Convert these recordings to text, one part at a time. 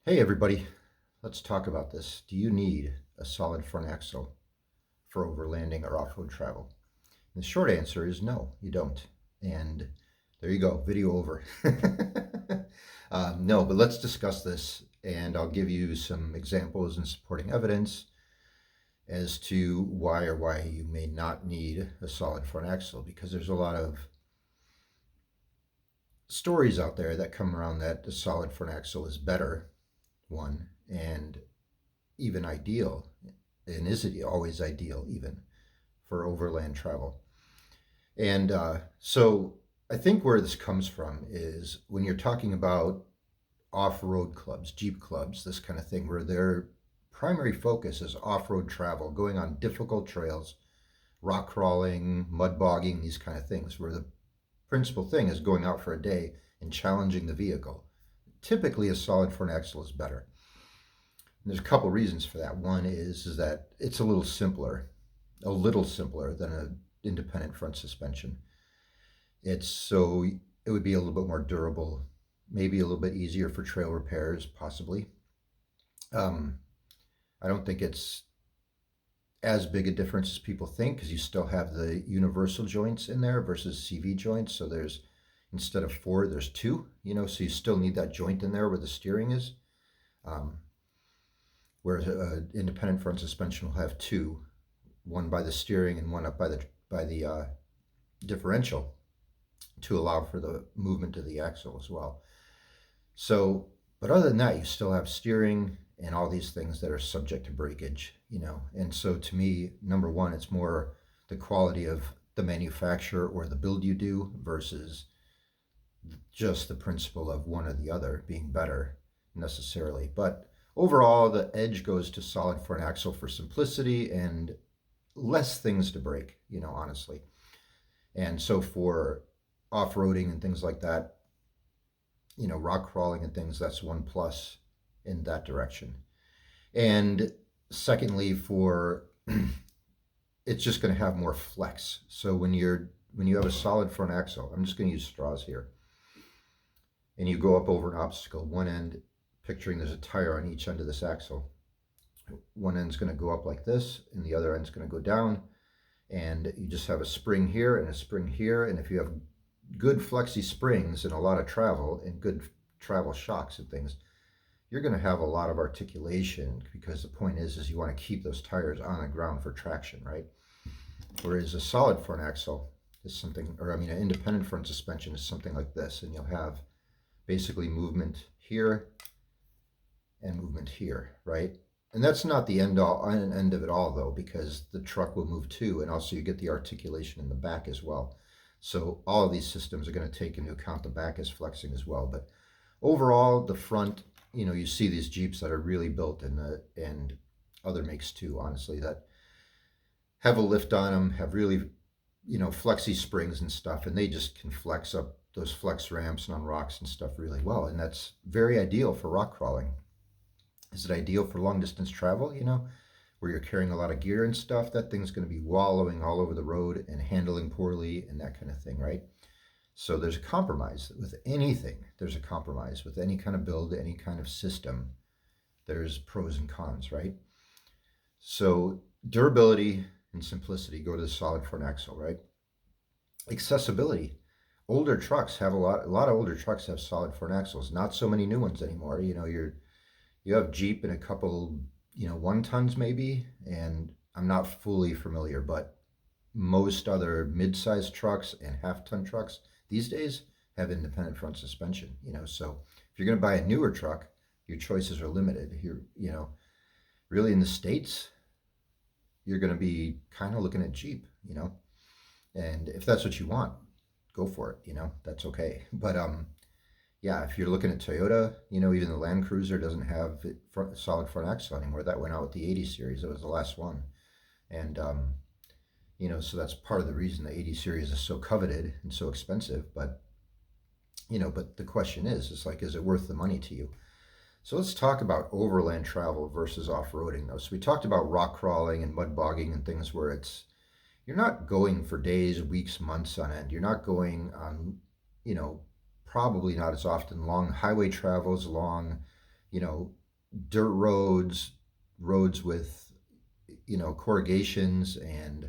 Hey everybody, let's talk about this. Do you need a solid front axle for overlanding or off-road travel? And the short answer is no, you don't. And there you go, video over. No, but let's discuss this and I'll give you some examples and supporting evidence as to why you may not need a solid front axle, because there's a lot of stories out there that come around that the solid front axle is better, one, and even ideal, and is it always ideal even for overland travel? And so I think where this comes from is when you're talking about off-road clubs, Jeep clubs, this kind of thing, where their primary focus is off-road travel, going on difficult trails, rock crawling, mud bogging, these kind of things, where the principal thing is going out for a day and challenging the vehicle. Typically, a solid front axle is better. And there's a couple reasons for that. One is that it's a little simpler than an independent front suspension. It would be a little bit more durable, maybe a little bit easier for trail repairs, possibly. Um, I don't think it's as big a difference as people think, because you still have the universal joints in there versus CV joints. So there's, instead of four, there's two, so you still need that joint in there where the steering is. Um, Whereas an independent front suspension will have two, one by the steering and one up by the differential, to allow for the movement of the axle as well. So, but other than that, you still have steering and all these things that are subject to breakage, And so to me, number one, it's more the quality of the manufacturer or the build you do versus just the principle of one or the other being better necessarily. But overall, the edge goes to solid front axle for simplicity and less things to break, honestly. And so for off-roading and things like that, rock crawling and things, that's one plus in that direction. And secondly, for it's just going to have more flex. So when you have a solid front axle, I'm just going to use straws here, and you go up over an obstacle, one end, picturing there's a tire on each end of this axle. One end's going to go up like this, and the other end's going to go down, and you just have a spring here and a spring here. And if you have good flexy springs and a lot of travel and good travel shocks and things, you're going to have a lot of articulation, because the point is you want to keep those tires on the ground for traction, right? Whereas a solid front axle is something, an independent front suspension is something like this, and you'll have basically movement here and movement here, right? And that's not the end of it all, though, because the truck will move too, and also you get the articulation in the back as well. So all of these systems are going to take into account the back is flexing as well. But overall, the front, you see these Jeeps that are really built and other makes too, honestly, that have a lift on them, have really, flexy springs and stuff, and they just can flex up those flex ramps and on rocks and stuff really well. And that's very ideal for rock crawling. Is it ideal for long distance travel, where you're carrying a lot of gear and stuff? That thing's going to be wallowing all over the road and handling poorly and that kind of thing, right? So there's a compromise with anything. There's a compromise with any kind of build, any kind of system. There's pros and cons, right? So durability and simplicity go to the solid front axle, right? Accessibility. Older trucks have a lot of older trucks have solid front axles. Not so many new ones anymore. You have Jeep and a couple, 1 tons maybe, and I'm not fully familiar, but most other mid-sized trucks and half-ton trucks these days have independent front suspension, So if you're going to buy a newer truck, your choices are limited. Really in the States, you're going to be kind of looking at Jeep, and if that's what you want, go for it, that's okay. But yeah, if you're looking at Toyota, even the Land Cruiser doesn't have solid front axle anymore. That went out with the 80 series. It was the last one. And, so that's part of the reason the 80 series is so coveted and so expensive. But, but the question is like, is it worth the money to you? So let's talk about overland travel versus off-roading, though. So we talked about rock crawling and mud bogging and things where you're not going for days, weeks, months on end. You're not going on, probably not as often long highway travels, long, you know, dirt roads, roads with, corrugations and,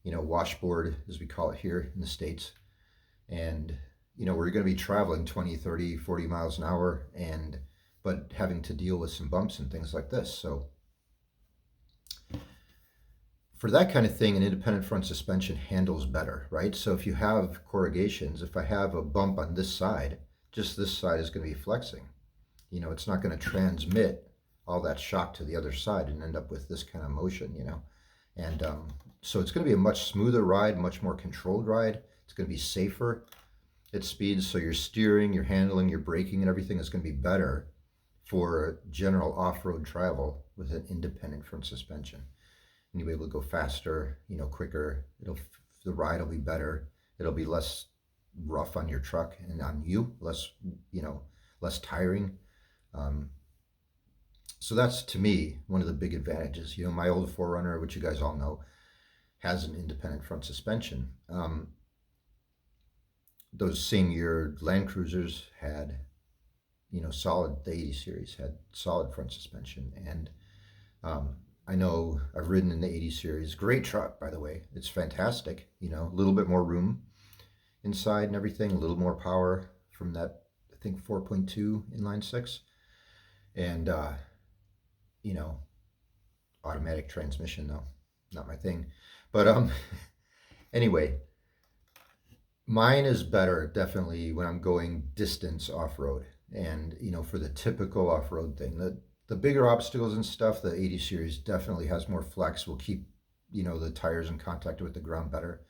washboard, as we call it here in the States. And, we're going to be traveling 20, 30, 40 miles an hour but having to deal with some bumps and things like this. So for that kind of thing, an independent front suspension handles better, right? So if you have corrugations, if I have a bump on this side, just this side is going to be flexing. It's not going to transmit all that shock to the other side and end up with this kind of motion, And so it's going to be a much smoother ride, much more controlled ride. It's going to be safer at speeds. So your steering, your handling, your braking, and everything is going to be better for general off-road travel with an independent front suspension. And you'll be able to go faster, quicker. The ride will be better. It'll be less rough on your truck and on you, less tiring. So that's, to me, one of the big advantages. My old 4Runner, which you guys all know, has an independent front suspension. Those same year Land Cruisers had, solid, the 80 series had solid front suspension. And I know I've ridden in the 80 series. Great truck, by the way. It's fantastic. A little bit more room inside and everything, a little more power from that, I think, 4.2 inline six. And, automatic transmission, though, not my thing. But anyway, mine is better definitely when I'm going distance off-road. And, for the typical off-road thing, the bigger obstacles and stuff, the 80 series definitely has more flex, will keep, the tires in contact with the ground better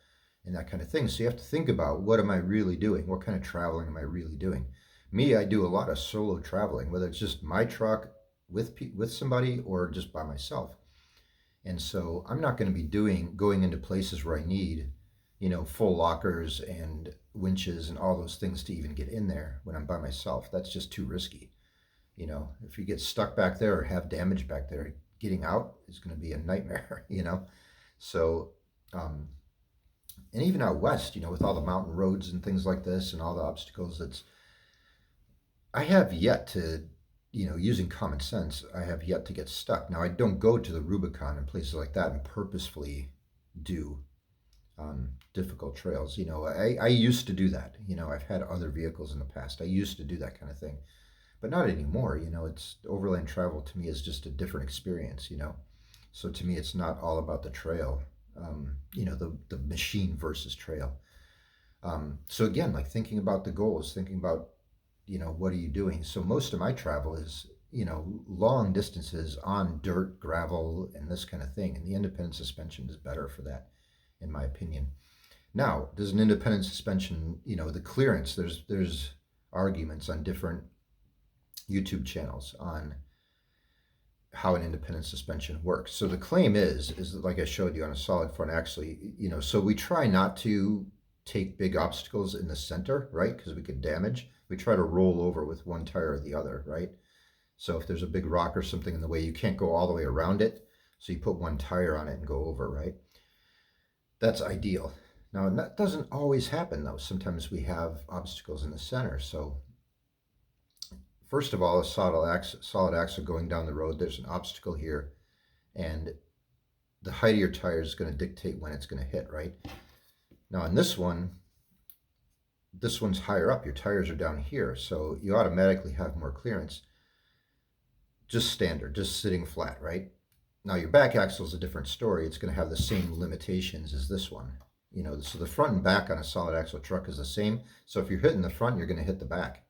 and that kind of thing. So you have to think about, what am I really doing? What kind of traveling am I really doing? Me, I do a lot of solo traveling, whether it's just my truck with somebody or just by myself. And so I'm not going to be going into places where I need, full lockers and winches and all those things to even get in there when I'm by myself. That's just too risky. If you get stuck back there or have damage back there, getting out is going to be a nightmare, So, and even out west, with all the mountain roads and things like this and all the obstacles, I have yet to, using common sense, I have yet to get stuck. Now, I don't go to the Rubicon and places like that and purposefully do difficult trails. I used to do that. I've had other vehicles in the past. I used to do that kind of thing, but not anymore. It's overland travel to me is just a different experience. So to me, it's not all about the trail. The machine versus trail. So again, like thinking about the goals, thinking about, what are you doing? So most of my travel is, long distances on dirt, gravel, and this kind of thing. And the independent suspension is better for that, in my opinion. Now, does an independent suspension, the clearance, there's arguments on different YouTube channels on how an independent suspension works. So the claim is like I showed you on a solid front, actually, so we try not to take big obstacles in the center, right? Because we could damage. We try to roll over with one tire or the other, right? So if there's a big rock or something in the way, you can't go all the way around it. So you put one tire on it and go over, right? That's ideal. Now, that doesn't always happen, though. Sometimes we have obstacles in the center. So first of all, a solid axle going down the road, there's an obstacle here. And the height of your tire is going to dictate when it's going to hit, right? Now, in this one's higher up. Your tires are down here. So you automatically have more clearance. Just standard, just sitting flat, right? Now, your back axle is a different story. It's going to have the same limitations as this one. So the front and back on a solid axle truck is the same. So if you're hitting the front, you're going to hit the back.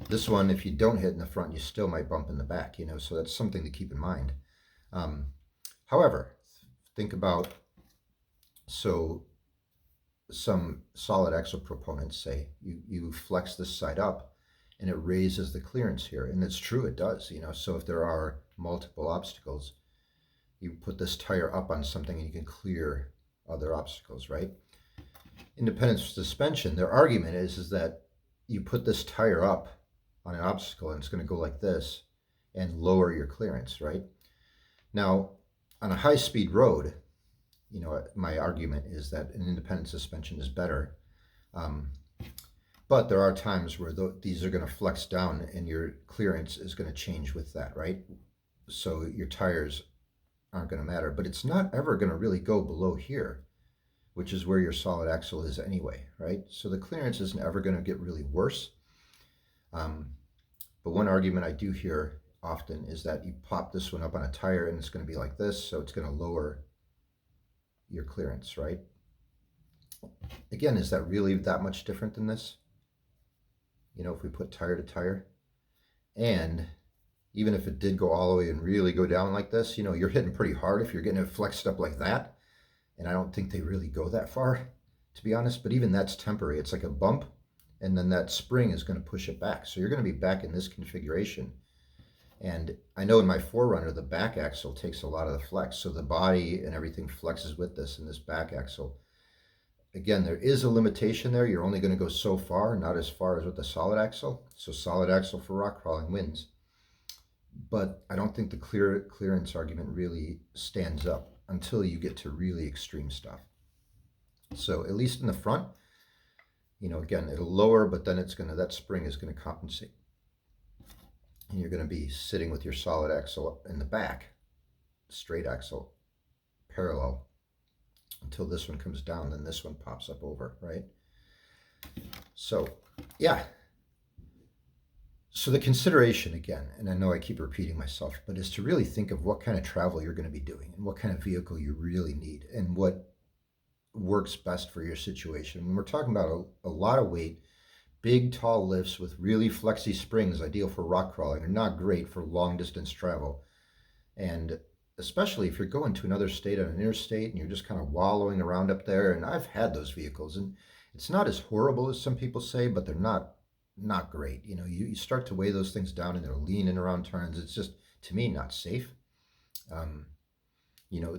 This one, if you don't hit in the front, you still might bump in the back, so that's something to keep in mind. However, think about, so some solid axle proponents say you flex this side up and it raises the clearance here. And it's true, it does, so if there are multiple obstacles, you put this tire up on something and you can clear other obstacles, right? Independent suspension, their argument is that you put this tire up on an obstacle and it's going to go like this and lower your clearance, right? Now, on a high-speed road, my argument is that an independent suspension is better. But there are times where these are going to flex down and your clearance is going to change with that, right? So your tires aren't going to matter, but it's not ever going to really go below here, which is where your solid axle is anyway, right? So the clearance isn't ever going to get really worse. But one argument I do hear often is that you pop this one up on a tire and it's going to be like this, so it's going to lower your clearance, right? Again, is that really that much different than this? You know, if we put tire to tire, and even if it did go all the way and really go down like this, you know, you're hitting pretty hard if you're getting it flexed up like that. And I don't think they really go that far, to be honest, but even that's temporary. It's like a bump, and then that spring is going to push it back. So you're going to be back in this configuration. And I know in my 4Runner, the back axle takes a lot of the flex. So the body and everything flexes with this in this back axle. Again, there is a limitation there. You're only going to go so far, not as far as with the solid axle. So solid axle for rock crawling wins. But I don't think the clearance argument really stands up until you get to really extreme stuff. So at least in the front, you know, again, it'll lower, but then it's going to, that spring is going to compensate. And you're going to be sitting with your solid axle in the back, straight axle, parallel, until this one comes down, then this one pops up over, right? So, yeah. So the consideration, again, and I know I keep repeating myself, but is to really think of what kind of travel you're going to be doing and what kind of vehicle you really need and what works best for your situation. When we're talking about a lot of weight, big, tall lifts with really flexy springs, ideal for rock crawling, are not great for long distance travel. And especially if you're going to another state on an interstate and you're just kind of wallowing around up there. And I've had those vehicles, and it's not as horrible as some people say, but they're not great. You know, you start to weigh those things down and they're leaning around turns. It's just, to me, not safe. You know,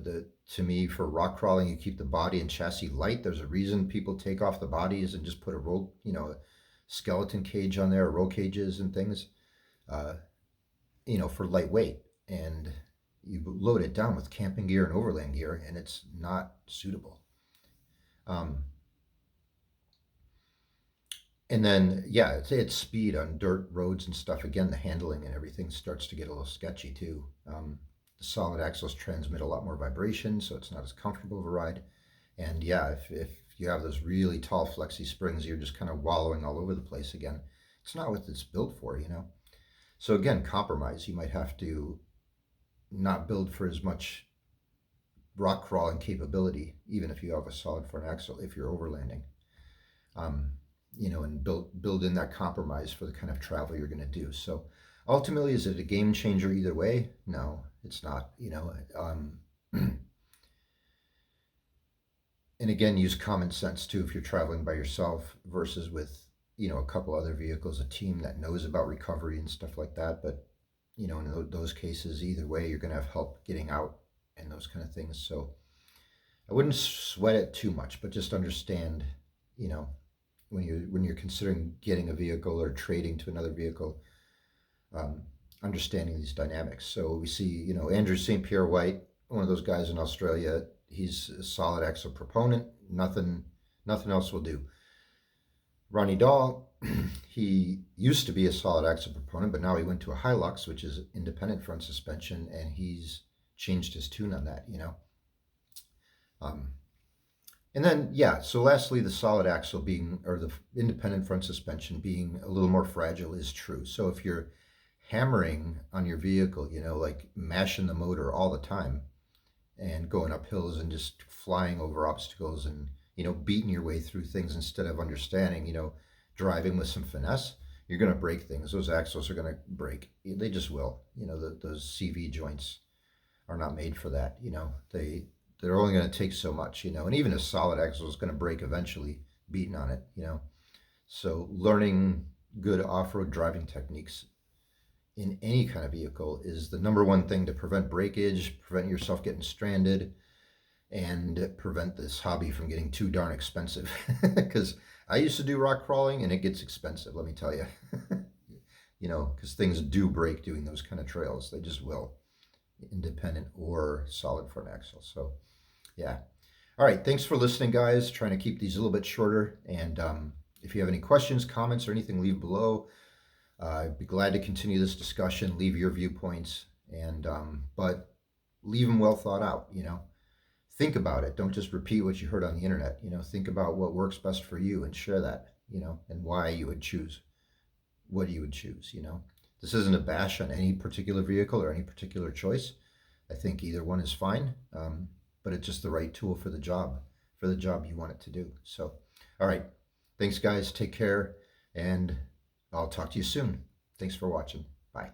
to me, for rock crawling, you keep the body and chassis light. There's a reason people take off the bodies and just put a roll, you know, a skeleton cage on there, roll cages and things, you know, for lightweight. And you load it down with camping gear and overland gear, and it's not suitable. And then, yeah, it's speed on dirt roads and stuff. Again, the handling and everything starts to get a little sketchy too. The solid axles transmit a lot more vibration, so it's not as comfortable of a ride. And yeah, if you have those really tall flexy springs, you're just kind of wallowing all over the place again. It's not what it's built for, you know? So again, compromise. You might have to not build for as much rock crawling capability, even if you have a solid front axle, if you're overlanding. You know, and build in that compromise for the kind of travel you're going to do. So ultimately, is it a game changer either way? No, it's not, you know. And again, use common sense too if you're traveling by yourself versus with, you know, a couple other vehicles, a team that knows about recovery and stuff like that. But, you know, in those cases, either way, you're going to have help getting out and those kind of things. So I wouldn't sweat it too much, but just understand, you know, when you're considering getting a vehicle or trading to another vehicle, understanding these dynamics. So we see, you know, Andrew St. Pierre White, one of those guys in Australia. He's a solid axle proponent. Nothing else will do. Ronnie Dahl, he used to be a solid axle proponent, but now he went to a Hilux, which is independent front suspension, and he's changed his tune on that, you know. And then, yeah, so lastly, the solid axle being, or the independent front suspension being a little more fragile is true. So if you're hammering on your vehicle, you know, like mashing the motor all the time and going up hills and just flying over obstacles and, you know, beating your way through things instead of understanding, you know, driving with some finesse, you're going to break things. Those axles are going to break. They just will. You know, those CV joints are not made for that. You know, they're only going to take so much, you know, and even a solid axle is going to break eventually beating on it, you know. So learning good off-road driving techniques in any kind of vehicle is the number one thing to prevent breakage, prevent yourself getting stranded, and prevent this hobby from getting too darn expensive. Because I used to do rock crawling and it gets expensive, let me tell you. You know, because things do break doing those kind of trails. They just will, independent or solid front axle. So yeah. All right. Thanks for listening, guys. Trying to keep these a little bit shorter. And If you have any questions, comments, or anything, leave below. I'd be glad to continue this discussion. Leave your viewpoints, and but leave them well thought out. Think about it. Don't just repeat what you heard on the internet. Think about what works best for you and share that. And why you would choose what you would choose. This isn't a bash on any particular vehicle or any particular choice. I think either one is fine, but it's just the right tool for the job you want it to do. So, all right. Thanks, guys. Take care, and I'll talk to you soon. Thanks for watching. Bye.